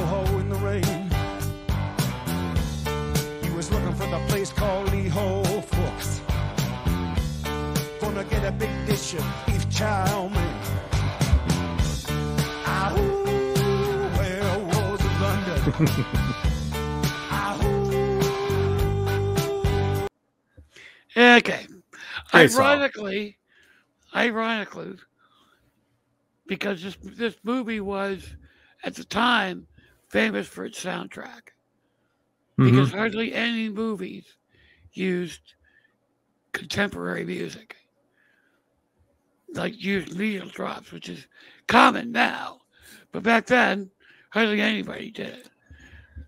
Soho in the rain. He was looking for the place called Lee Ho Fooks. Gonna get a big dish of beef chow mein. Ahoo, werewolves of London. Ahoo. Okay. Great song. Ironically, because this movie was, at the time, famous for its soundtrack. Because hardly any movies used contemporary music. Like used needle drops, which is common now. But back then, hardly anybody did it.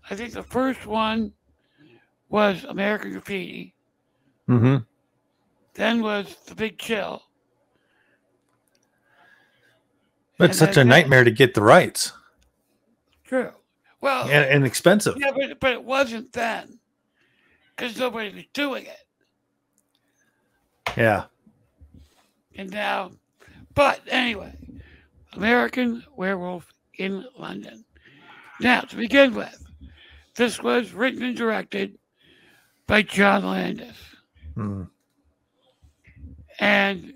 I think the first one was American Graffiti. Mm-hmm. Then was The Big Chill. It's such a nightmare to get the rights. True. Well, and expensive. Yeah, but it wasn't then. Because nobody was doing it. Yeah. And now, but anyway, American Werewolf in London. Now, to begin with, this was written and directed by John Landis. Mm. And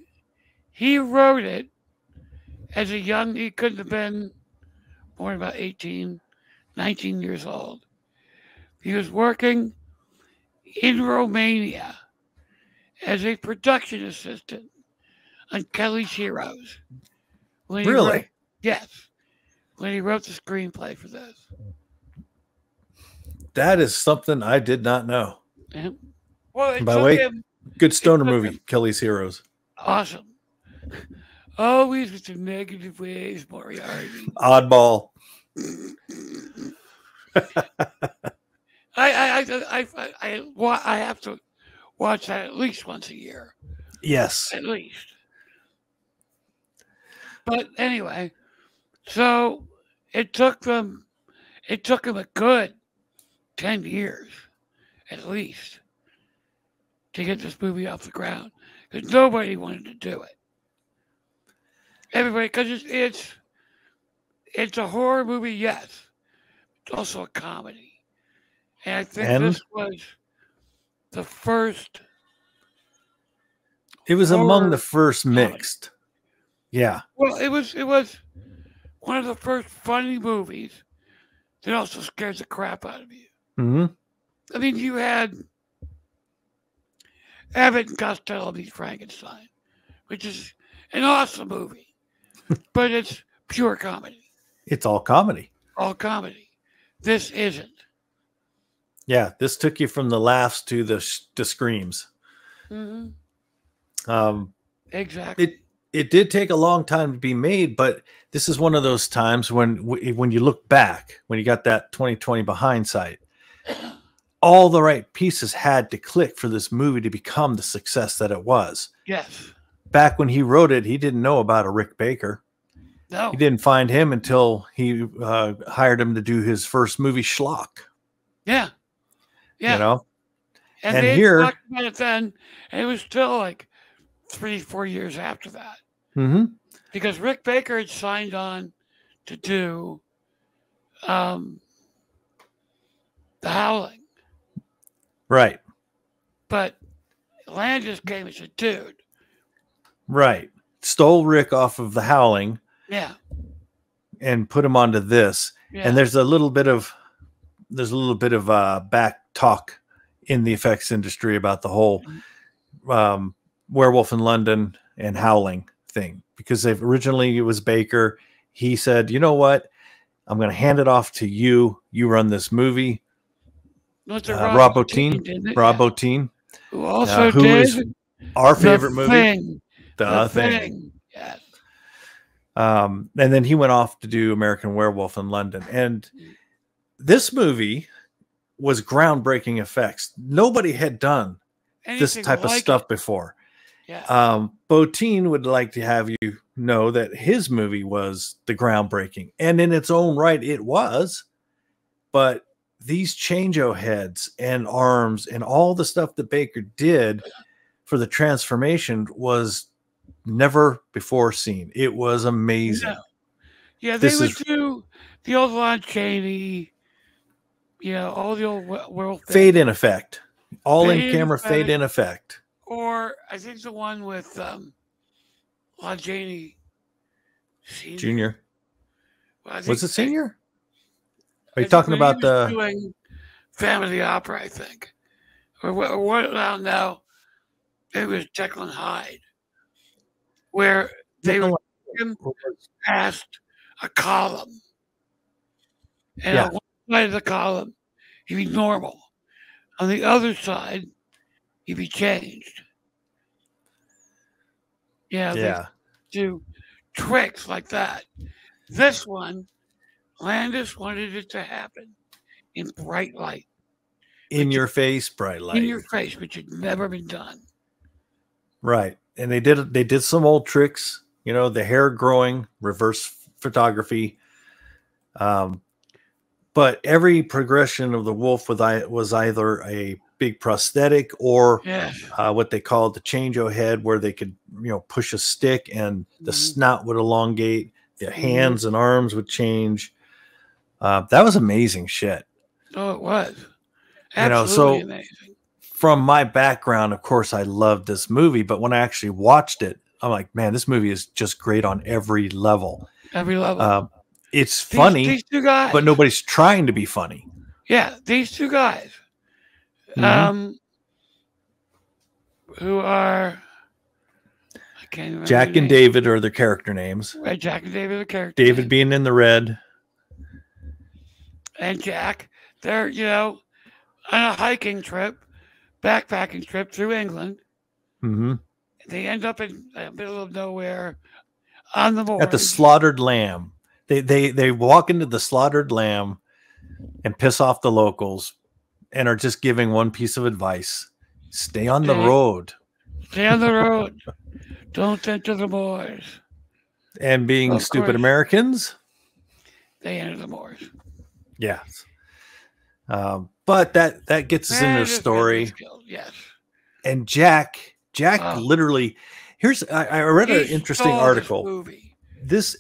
he wrote it as a young, he couldn't have been more than about 18, 19 years old. He was working in Romania as a production assistant on Kelly's Heroes. Really? Yes. When he wrote the screenplay for this. That is something I did not know. Yeah. Well, by the way, good stoner movie, Kelly's Heroes. Awesome. Always with the negative ways, Moriarty. Oddball. I have to watch that at least once a year. Yes. At least. But anyway, so it took them a good 10 years, at least, to get this movie off the ground. Because nobody wanted to do it. Everybody, because it's a horror movie, yes. It's also a comedy. And I think this was the first. It was among the first mixed. Yeah. Well, it was one of the first funny movies that also scares the crap out of you. Mm-hmm. I mean, you had Abbott and Costello meet Frankenstein, which is an awesome movie. But it's pure comedy. It's all comedy. All comedy. This isn't. Yeah, this took you from the laughs to the screams. Mm-hmm. Exactly. It did take a long time to be made, but this is one of those times when you look back, when you got that 2020 hindsight, all the right pieces had to click for this movie to become the success that it was. Yes. Back when he wrote it, he didn't know about a Rick Baker. No. He didn't find him until he hired him to do his first movie, Schlock. Yeah. Yeah. You know? And they talked about it then, and it was still like 3-4 years after that. Mm-hmm. Because Rick Baker had signed on to do The Howling. Right. But Landis came as a dude. Right. Stole Rick off of The Howling. Yeah. And put him onto this. Yeah. And there's a little bit of back talk in the effects industry about the whole Werewolf in London and Howling thing, because originally it was Baker. He said, "You know what? I'm going to hand it off to you. You run this movie." Rob Bottin, who also did is our favorite movie, The Thing. Yes. And then he went off to do American Werewolf in London, and this movie was groundbreaking effects. Nobody had done this type of stuff before. Yeah. Bottin would like to have you know that his movie was the groundbreaking, and in its own right, it was. But these changeo heads and arms and all the stuff that Baker did for the transformation was never before seen. It was amazing. Yeah, they the old Lon Chaney, all the old world Fade in effect. All in Fade in camera fade effect. in effect. Or I think the one with Lon Chaney Senior. Junior. Well, I think Was it senior? Are I you think talking when he about was the doing Phantom of the Opera, I think. Or what around now, it was Jekyll and Hyde, where they would take him past a column. And Yeah. on one side of the column, he'd be normal. On the other side, he'd be changed. Yeah, they Yeah. do tricks like that. This one, Landis wanted it to happen in bright light, In your face, bright light. in your face, which had never been done. Right. And they did some old tricks, the hair growing, reverse photography. But every progression of the wolf was either a big prosthetic or Yes. what they called the change-o head, where they could, push a stick and the snout would elongate, the hands and arms would change. That was amazing shit. Oh, it was. Absolutely amazing. From my background, of course, I loved this movie, but when I actually watched it, I'm like, man, this movie is just great on every level. Every level. It's funny, these two guys, but nobody's trying to be funny. Yeah, these two guys, who are, I can't remember. Jack and David are their character names. Right, Jack and David are the character. David names. being in the red. And Jack, they're, on a hiking trip, backpacking trip through England. Mm-hmm. They end up in the middle of nowhere on the moors. At the slaughtered lamb. They walk into the slaughtered lamb and piss off the locals and are just giving one piece of advice. Stay on the road. Stay on the road. Don't enter the moors. And being stupid Americans, they enter the moors. Yes. But that gets us into the story. Yes. And Jack literally, I read an interesting article. This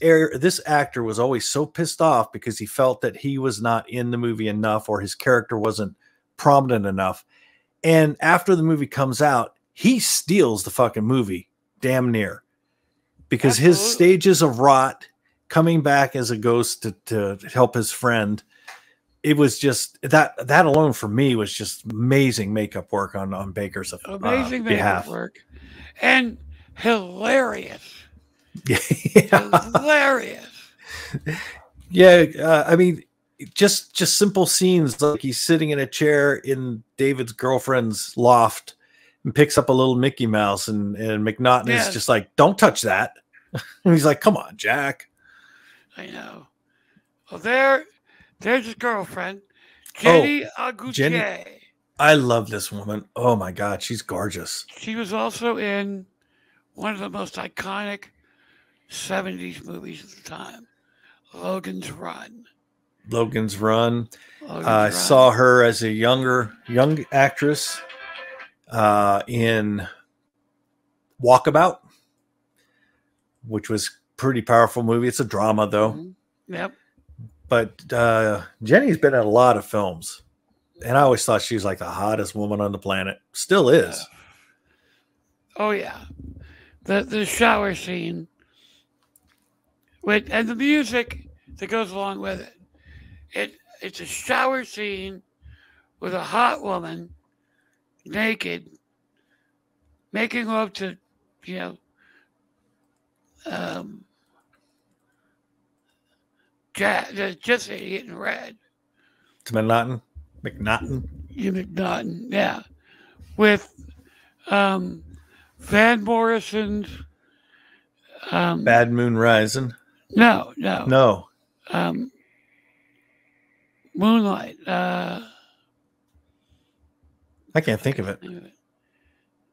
actor was always so pissed off because he felt that he was not in the movie enough, or his character wasn't prominent enough. And after the movie comes out, he steals the fucking movie, damn near, because his stages of rot, coming back as a ghost to help his friend, it was just that alone for me was just amazing makeup work on Baker's amazing behalf. Makeup work, and hilarious. Yeah. Hilarious. Yeah, I mean, just simple scenes like he's sitting in a chair in David's girlfriend's loft and picks up a little Mickey Mouse, and McNaughton is just like, "Don't touch that." And he's like, "Come on, Jack." I know. Well, there's his girlfriend, Jenny Aguirre. Jenny. I love this woman. Oh my God, she's gorgeous. She was also in one of the most iconic 70s movies at the time, Logan's Run. I saw her as a young actress in Walkabout, which was a pretty powerful movie. It's a drama, though. Mm-hmm. Yep. But Jenny's been in a lot of films, and I always thought she was like the hottest woman on the planet. Still is. Oh yeah, the shower scene. And the music that goes along with it. It's a shower scene with a hot woman, naked, making love to, just idiot in red. To McNaughton? McNaughton, yeah. With Van Morrison's Bad Moon Rising. No. Moonlight. I can't think of it.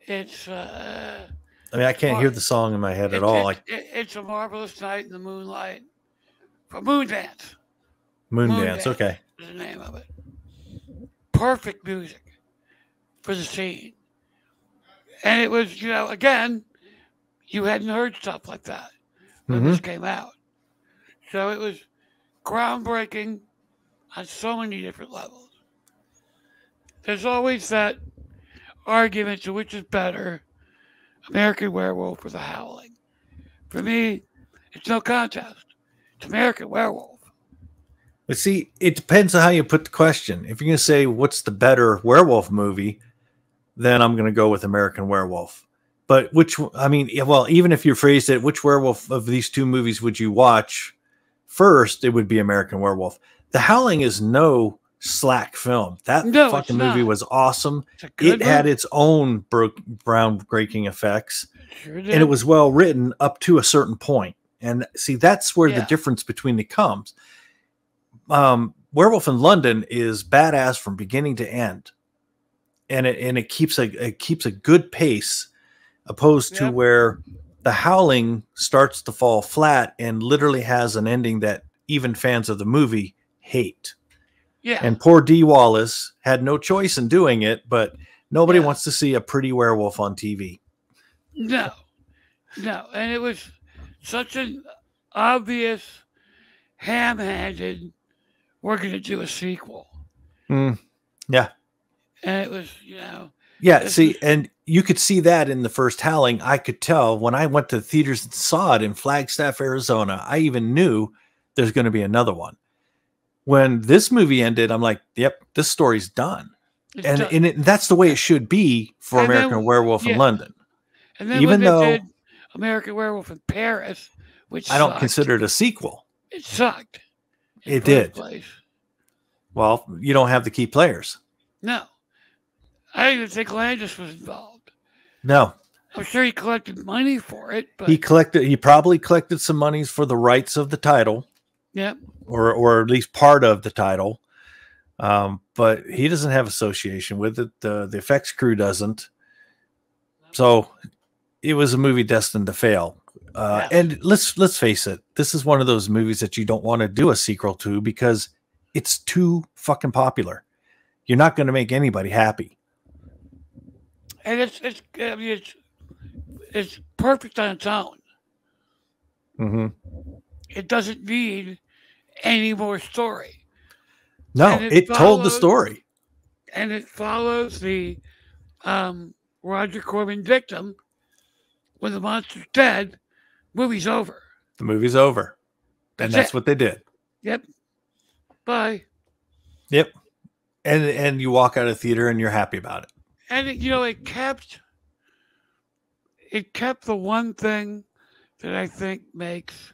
It's. I mean, I can't hear the song in my head at all. It's a marvelous night in the moonlight. For Moondance. Moondance. Okay. Is the name of it. Perfect music for the scene, and it was, again, you hadn't heard stuff like that when this came out. So it was groundbreaking on so many different levels. There's always that argument to which is better, American Werewolf or The Howling. For me, it's no contest. It's American Werewolf. But see, it depends on how you put the question. If you're going to say what's the better werewolf movie, then I'm going to go with American Werewolf. But even if you phrased it, which werewolf of these two movies would you watch first? It would be American Werewolf. The Howling is no slack film. That fucking movie was awesome. It had its own groundbreaking effects, and it was well written up to a certain point. And see, that's where the difference between it comes. Werewolf in London is badass from beginning to end, and it keeps a good pace, opposed to where The Howling starts to fall flat and literally has an ending that even fans of the movie hate. Yeah. And poor Dee Wallace had no choice in doing it, but nobody wants to see a pretty werewolf on TV. No. And it was such an obvious, ham-handed, we're going to do a sequel. Yeah. And it was, Yeah, see, and you could see that in the first Howling. I could tell when I went to the theaters and saw it in Flagstaff, Arizona. I even knew there's going to be another one. When this movie ended, I'm like, yep, this story's done. And that's the way it should be for American Werewolf in London. And then even though they did American Werewolf in Paris, which I don't consider it a sequel. It sucked. It did. Well, you don't have the key players. No. I don't even think Landis was involved. No. I'm sure he collected money for it, but he probably collected some monies for the rights of the title. Yep. Or at least part of the title. But he doesn't have association with it. The effects crew doesn't. So it was a movie destined to fail. And let's face it, this is one of those movies that you don't want to do a sequel to because it's too fucking popular. You're not going to make anybody happy. And it's perfect on its own. Mm-hmm. It doesn't need any more story. No, it told the story. And it follows the Roger Corman dictum: when the monster's dead, movie's over. The movie's over. And that's what they did. Yep. Bye. Yep. And you walk out of the theater and you're happy about it. And it kept the one thing that I think makes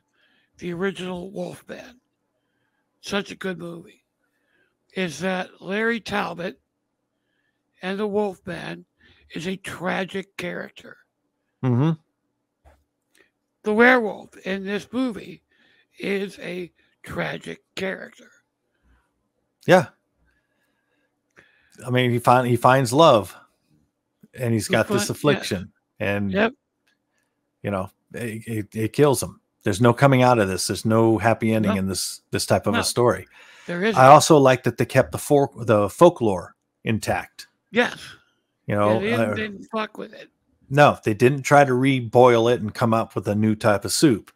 the original Wolfman such a good movie, is that Larry Talbot and the Wolfman is a tragic character. Mm-hmm. The werewolf in this movie is a tragic character. Yeah. I mean, he finds love, and he's got this affliction, and it kills him. There's no coming out of this. There's no happy ending in this type of a story. There is. I also like that they kept the folklore intact. Yes. They didn't fuck with it. No, they didn't try to reboil it and come up with a new type of soup.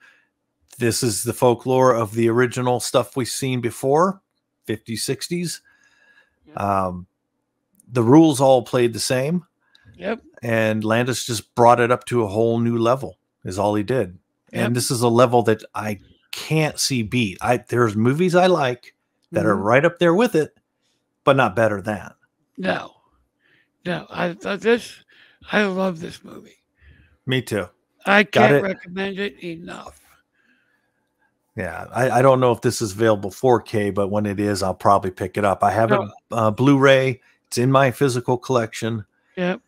This is the folklore of the original stuff we've seen before, 50s, 60s. Yep. The rules all played the same. Yep. And Landis just brought it up to a whole new level, is all he did. Yep. And this is a level that I can't see beat. There's movies I like that are right up there with it, but not better than. No. I love this movie. Me too. I can't recommend it enough. Yeah, I don't know if this is available 4K, but when it is, I'll probably pick it up. I have it Blu-ray. It's in my physical collection. Yep.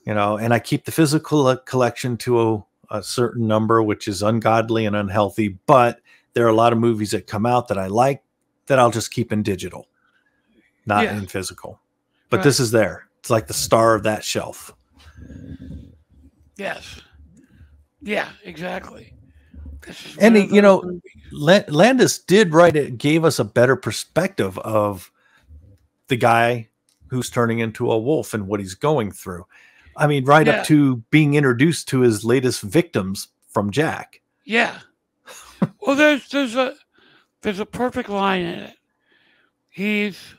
And I keep the physical collection to a certain number, which is ungodly and unhealthy. But there are a lot of movies that come out that I like that I'll just keep in digital, not in physical. But this is there. It's like the star of that shelf. Yes. Yeah, exactly. And Landis did write it, gave us a better perspective of the guy who's turning into a wolf and what he's going through. I mean, up to being introduced to his latest victims from Jack. Yeah. Well, there's there's a perfect line in it. He's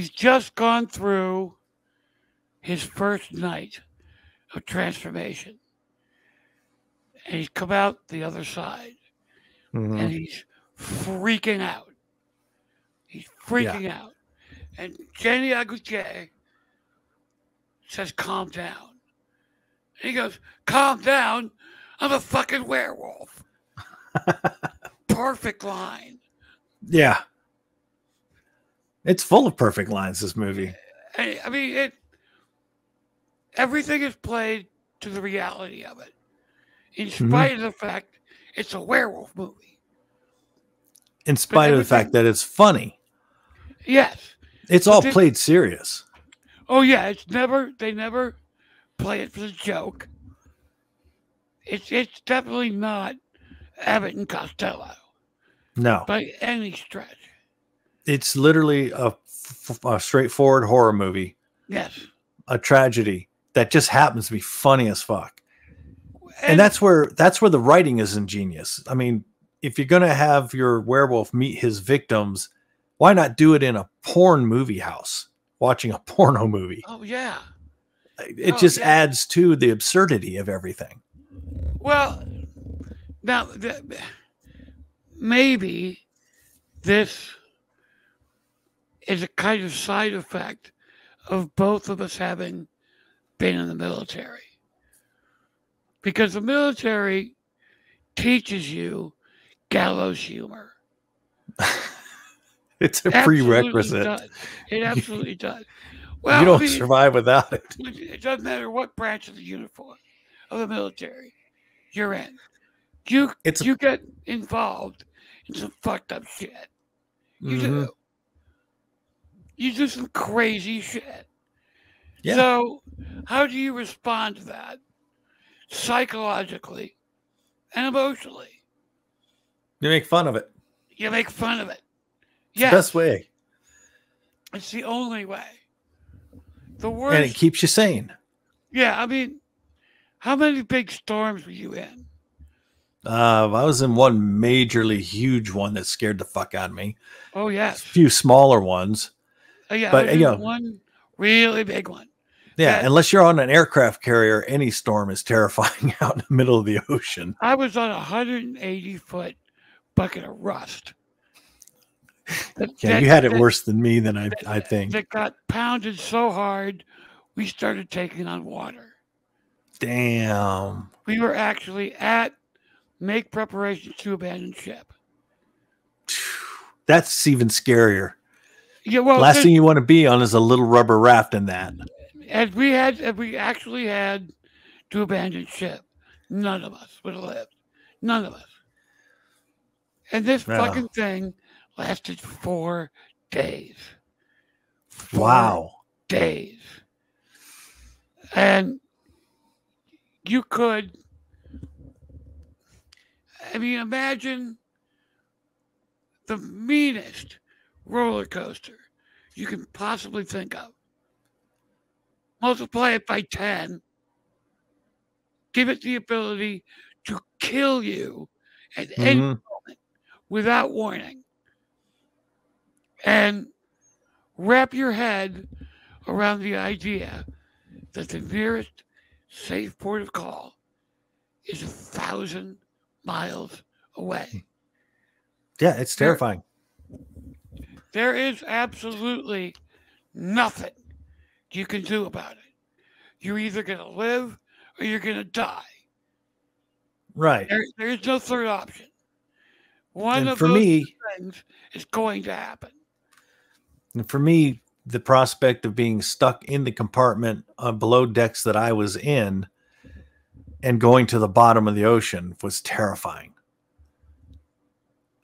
just gone through his first night of transformation. And he's come out the other side. And he's freaking out. He's freaking out. And Jenny Aguche says, calm down. And he goes, calm down? I'm a fucking werewolf. Perfect line. Yeah. It's full of perfect lines, this movie. I mean, everything is played to the reality of it. In spite of the fact it's a werewolf movie. In spite of the fact that it's funny. Yes. It's all played serious. Oh yeah, they never play it for the joke. It's definitely not Abbott and Costello. No. By any stretch. It's literally a straightforward horror movie. Yes. A tragedy that just happens to be funny as fuck. And that's where the writing is ingenious. I mean, if you're going to have your werewolf meet his victims, why not do it in a porn movie house, watching a porno movie? Oh, yeah. It just adds to the absurdity of everything. Well, now, maybe this is a kind of side effect of both of us having been in the military. Because the military teaches you gallows humor. It's a prerequisite. It absolutely does. Well, you don't survive without it. It doesn't matter what branch of the uniform of the military you're in. You get involved in some fucked up shit. You do. You do some crazy shit. Yeah. So how do you respond to that? Psychologically and emotionally. You make fun of it. You make fun of it. It's the best way. It's the only way. The worst. And it keeps you sane. Yeah, I mean, how many big storms were you in? I was in one majorly huge one that scared the fuck out of me. Oh, yes. A few smaller ones. Yeah, but one really big one. Yeah, unless you're on an aircraft carrier, any storm is terrifying out in the middle of the ocean. I was on a 180-foot bucket of rust. You had it worse than me, then I think. That got pounded so hard, we started taking on water. Damn. We were actually at make preparations to abandon ship. That's even scarier. Yeah, well, last thing you want to be on is a little rubber raft in that. If we actually had to abandon ship, none of us would have lived. None of us. And this fucking thing lasted 4 days. 4 days. And you could, I mean, imagine the meanest roller coaster you can possibly think of. Multiply it by 10. Give it the ability to kill you at any moment without warning. And wrap your head around the idea that the nearest safe port of call is 1,000 miles away. Yeah, it's terrifying. There is absolutely nothing you can do about it. You're either going to live or you're going to die. Right. There is no third option. One of those things is going to happen. And for me, the prospect of being stuck in the compartment below decks that I was in and going to the bottom of the ocean was terrifying.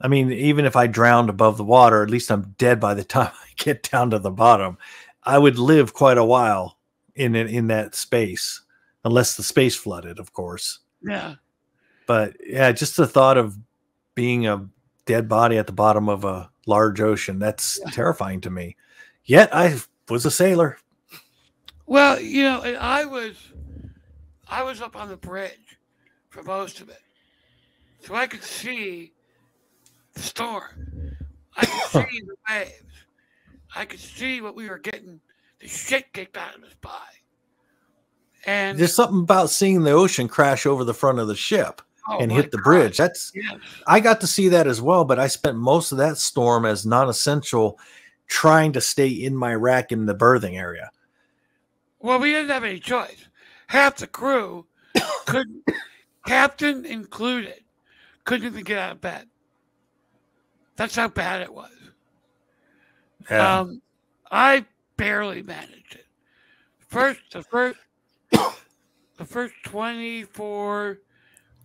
I mean, even if I drowned above the water, at least I'm dead by the time I get down to the bottom. I would live quite a while in that space, unless the space flooded, of course. Yeah. But yeah, just the thought of being a dead body at the bottom of a large ocean, that's terrifying to me. Yet I was a sailor. Well, you know, I was up on the bridge for most of it. So I could see the storm. I could see the waves. I could see what we were getting the shit kicked out of us by. And there's something about seeing the ocean crash over the front of the ship and hit the God. bridge. That's Yes. I got to see that as well, but I spent most of that storm as non-essential, trying to stay in my rack in the berthing area. Well, we didn't have any choice. Half the crew couldn't, captain included, couldn't even get out of bed. That's how bad it was. Yeah. I barely managed it. The first 24,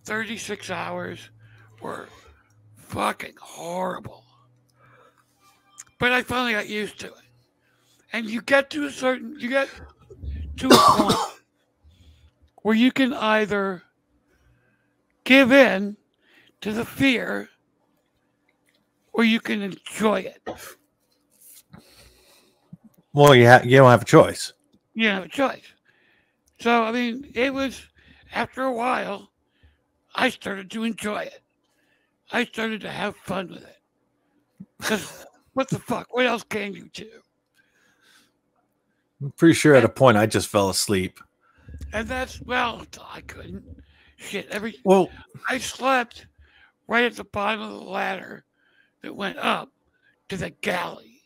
36 hours were fucking horrible. But I finally got used to it. And you get to a point where you can either give in to the fear or you can enjoy it. Well, you don't have a choice. You don't have a choice. So, I mean, it was, after a while, I started to enjoy it. I started to have fun with it. Because, what the fuck? What else can you do? I'm pretty sure at a point I just fell asleep. And that's, well, I couldn't. Shit, I slept right at the bottom of the ladder that went up to the galley.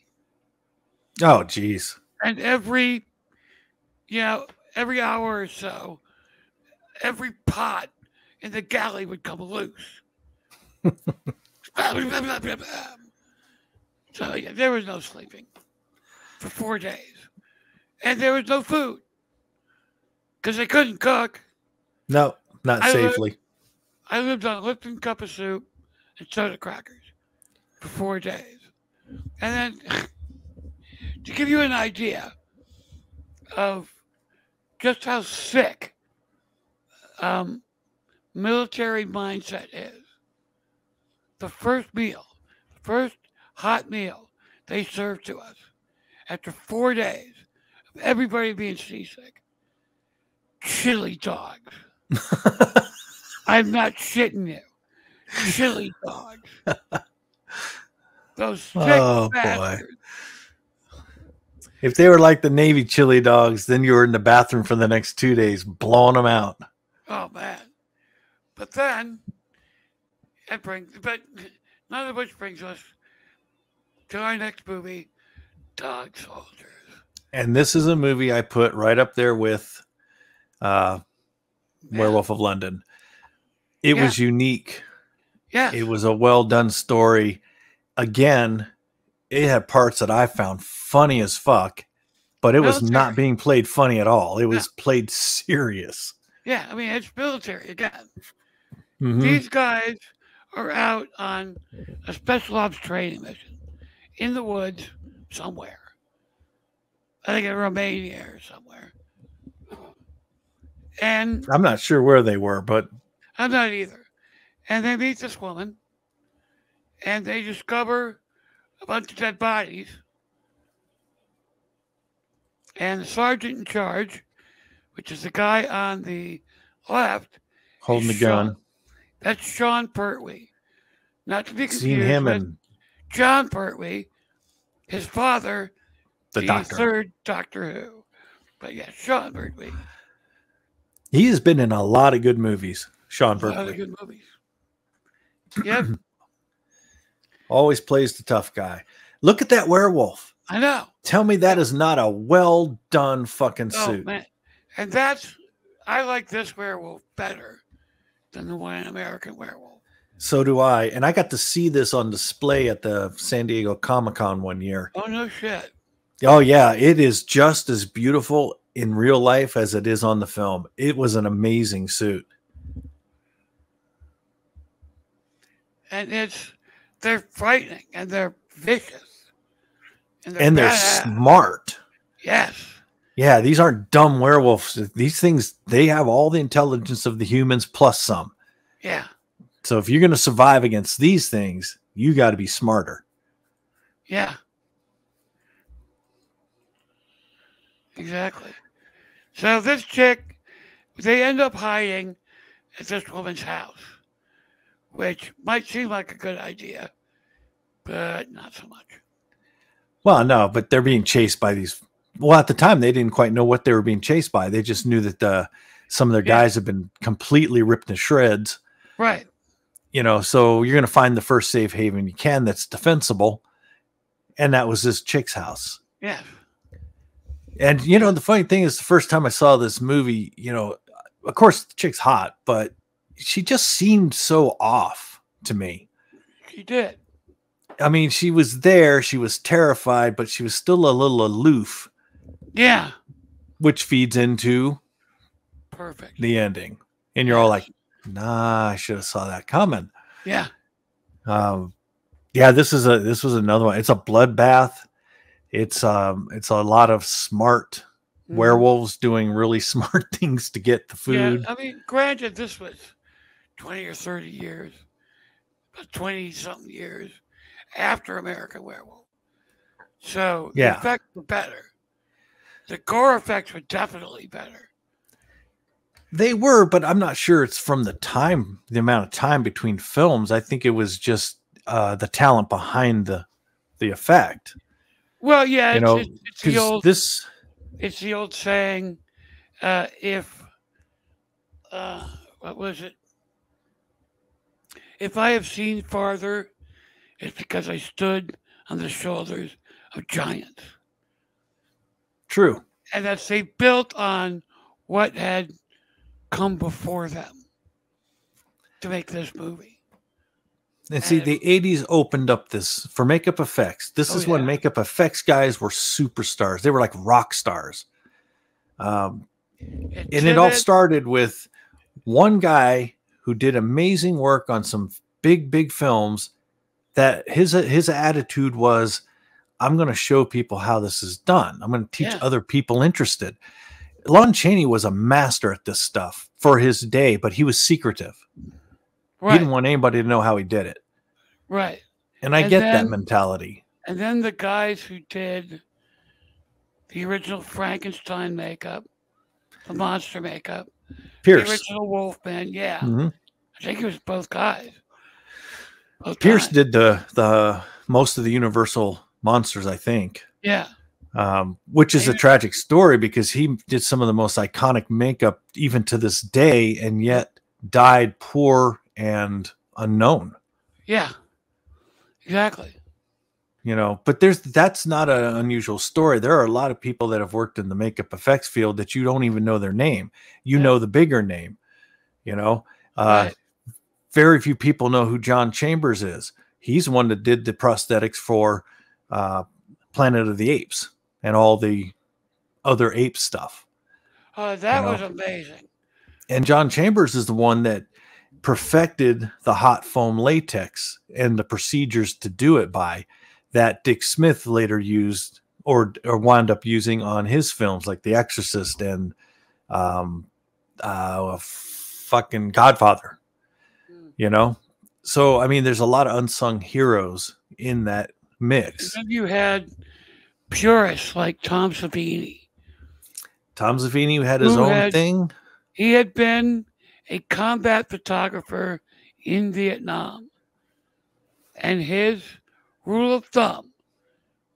Oh, geez. And every hour or so, every pot in the galley would come loose. So, yeah, there was no sleeping for 4 days. And there was no food because they couldn't cook. No, not safely. I lived on a Lipton cup of soup and soda crackers for 4 days. And then, to give you an idea of just how sick military mindset is, the first hot meal they served to us after 4 days of everybody being seasick, chili dogs. I'm not shitting you. Chili dogs. Those sick bastards. Boy. If they were like the Navy chili dogs, then you were in the bathroom for the next 2 days, blowing them out. Oh, man. But then, but none of which brings us to our next movie, Dog Soldiers. And this is a movie I put right up there with Werewolf of London. It was unique. Yes. It was a well-done story. Again, it had parts that I found funny as fuck, but it was not being played funny at all. It was played serious. Yeah, I mean, it's military again. Mm-hmm. These guys are out on a special ops training mission in the woods somewhere. I think in Romania or somewhere. And I'm not sure where they were, but I'm not either. And they meet this woman, and they discover a bunch of dead bodies. And the sergeant in charge, which is the guy on the left, holding the gun. That's Sean Pertwee. Not to be confused Seen him with and John Pertwee, his father, the Doctor. Third Doctor Who. But yeah, Sean Pertwee. He has been in a lot of good movies, Sean Pertwee. A lot of good movies. Yep. Always plays the tough guy. Look at that werewolf. I know. Tell me that is not a well done fucking suit. Man. And I like this werewolf better than the one in American Werewolf. So do I. And I got to see this on display at the San Diego Comic-Con one year. Oh, no shit. Oh, yeah. It is just as beautiful in real life as it is on the film. It was an amazing suit. And they're frightening and they're vicious. And they're smart. Yes. Yeah, these aren't dumb werewolves. These things, they have all the intelligence of the humans plus some. Yeah. So if you're going to survive against these things, you got to be smarter. Yeah. Exactly. So this chick, they end up hiding at this woman's house, which might seem like a good idea but not so much. Well, no, but they're being chased by these. Well, at the time, they didn't quite know what they were being chased by. They just knew that some of their guys have been completely ripped to shreds. Right. You know, so you're going to find the first safe haven you can that's defensible. And that was this chick's house. Yeah. And, you know, the funny thing is the first time I saw this movie, you know, of course the chick's hot, but she just seemed so off to me. She did. I mean, she was there, she was terrified, but she was still a little aloof. Yeah. Which feeds into perfect the ending. And you're all like, nah, I should have saw that coming. Yeah. Yeah, this was another one. It's a bloodbath. It's a lot of smart werewolves doing really smart things to get the food. Yeah, I mean, granted, this was 20 or 30 years, 20-something years after American Werewolf. So the effects were better. The gore effects were definitely better. They were, but I'm not sure it's from the amount of time between films. I think it was just the talent behind the effect. Well, yeah, you know, it's the old it's the old saying, what was it? If I have seen farther, it's because I stood on the shoulders of giants. True. And that's they built on what had come before them to make this movie. And see, the 80s opened up this for makeup effects. This is when makeup effects guys were superstars. They were like rock stars. And it all started with one guy who did amazing work on some big films that his attitude was, I'm going to show people how this is done. I'm going to teach other people interested. Lon Chaney was a master at this stuff for his day, but he was secretive. Right. He didn't want anybody to know how he did it. Right. And I get that mentality. And then the guys who did the original Frankenstein makeup, the monster makeup, Pierce. the original Wolfman, I think it was both guys. Pierce did the most of the Universal monsters, I think. Yeah. Which is a tragic story because he did some of the most iconic makeup even to this day and yet died poor and unknown. Yeah, exactly. You know, but that's not an unusual story. There are a lot of people that have worked in the makeup effects field that you don't even know their name. You know the bigger name, you know. Very few people know who John Chambers is. He's the one that did the prosthetics for Planet of the Apes and all the other ape stuff. That was amazing. And John Chambers is the one that perfected the hot foam latex and the procedures to do it by that Dick Smith later used or wound up using on his films like The Exorcist and fucking Godfather. You know? So, I mean, there's a lot of unsung heroes in that mix. And then you had purists like Tom Savini. Tom Savini had his own thing. He had been a combat photographer in Vietnam. And his rule of thumb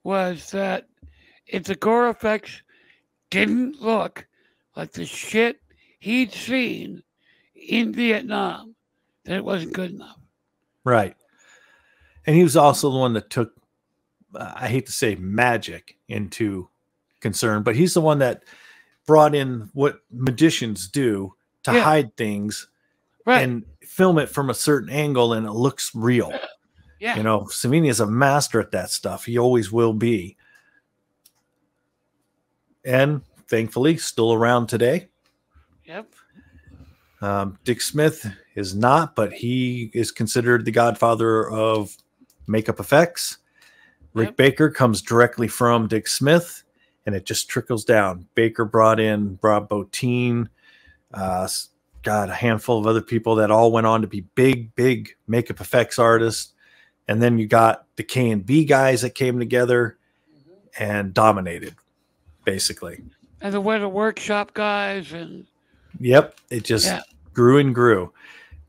was that if the gore effects didn't look like the shit he'd seen in Vietnam, then it wasn't good enough. Right. And he was also the one that took, I hate to say magic into concern, but he's the one that brought in what magicians do to hide things and film it from a certain angle and it looks real. Yeah. You know, Savini is a master at that stuff. He always will be. And thankfully, still around today. Yep. Dick Smith is not, but he is considered the godfather of makeup effects. Rick Baker comes directly from Dick Smith, and it just trickles down. Baker brought in Rob Bottin, a handful of other people that all went on to be big makeup effects artists. And then you got the K&B guys that came together and dominated, basically. And the Winter Workshop guys. And yep, it just grew and grew.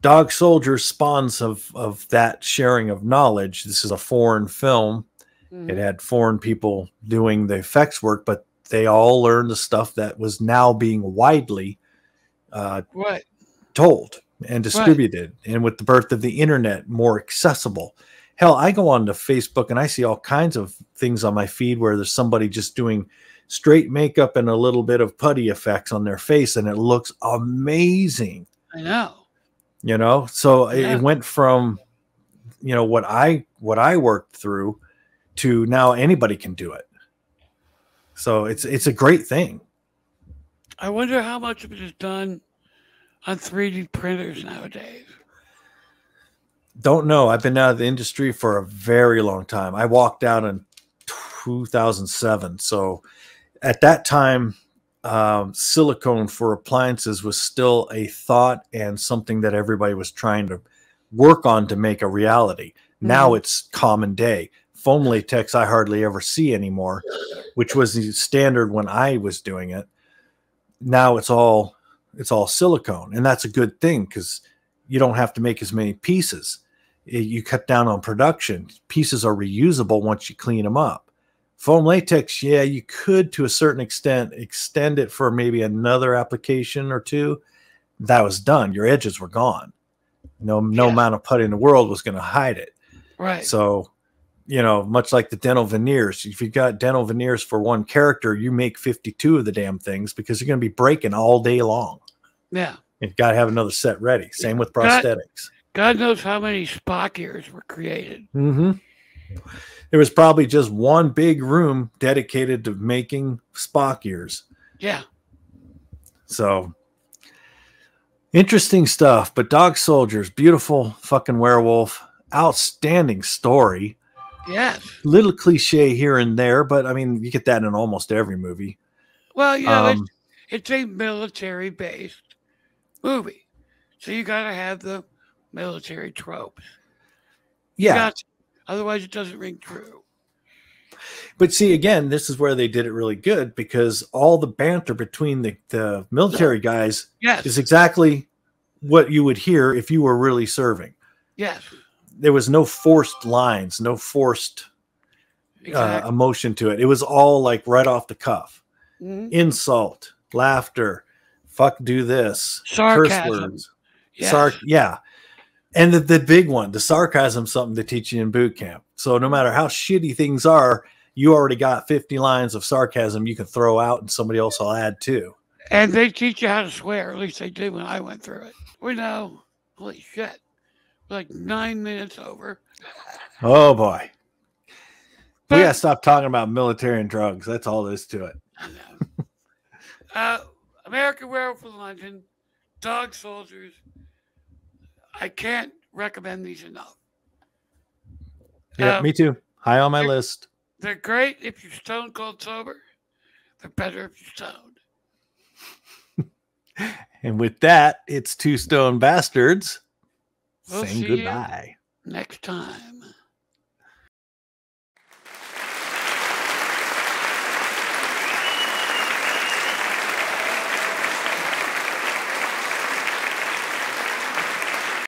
Dog Soldier spawns of that sharing of knowledge. This is a foreign film. It had foreign people doing the effects work, but they all learned the stuff that was now being widely Right. told and distributed. And with the birth of the internet, more accessible. Hell, I go on to Facebook and I see all kinds of things on my feed where there's somebody just doing straight makeup and a little bit of putty effects on their face, and it looks amazing. I know. You know, so Yeah. it went from, you know, what I worked through to now anybody can do it. So it's a great thing. I wonder how much of it is done on 3D printers nowadays. Don't know. I've been out of the industry for a very long time. I walked out in 2007. So at that time, silicone for appliances was still a thought and something that everybody was trying to work on to make a reality. Now it's common day. Foam latex I hardly ever see anymore, which was the standard when I was doing it. Now it's all silicone, and that's a good thing because you don't have to make as many pieces. You cut down on production. Pieces are reusable once you clean them up. Foam latex, yeah, you could to a certain extent extend it for maybe another application or two. That was done. Your edges were gone. No amount of putty in the world was going to hide it. Right. So, you know, much like the dental veneers, if you got dental veneers for one character, you make 52 of the damn things because you're going to be breaking all day long. Yeah. You've got to have another set ready. Same with prosthetics. God knows how many Spock ears were created. There was probably just one big room dedicated to making Spock ears. Yeah. So interesting stuff. But Dog Soldiers, beautiful fucking werewolf, outstanding story. Yes. Little cliche here and there, but I mean, you get that in almost every movie. Well, you know, it's a military-based movie, so you got to have the military tropes. Yeah. Otherwise, it doesn't ring true. But see, again, this is where they did it really good because all the banter between the military guys is exactly what you would hear if you were really serving. Yes. There was no forced lines, no forced emotion to it. It was all like right off the cuff. Insult, laughter, fuck, do this, sarcasm. Curse words. Yeah. And the big one, the sarcasm, something to teach you in boot camp. So no matter how shitty things are, you already got 50 lines of sarcasm you can throw out and somebody else will add too. And they teach you how to swear. At least they did when I went through it. We know, holy shit, like 9 minutes over. Oh boy. We got to stop talking about military and drugs. That's all there is to it. I know. American Werewolf in London, Dog Soldiers. I can't recommend these enough. Yeah, me too. High on my list. They're great if you're stone cold sober. They're better if you're stoned. And with that, it's Two Stone Bastards We'll saying see goodbye. you next time.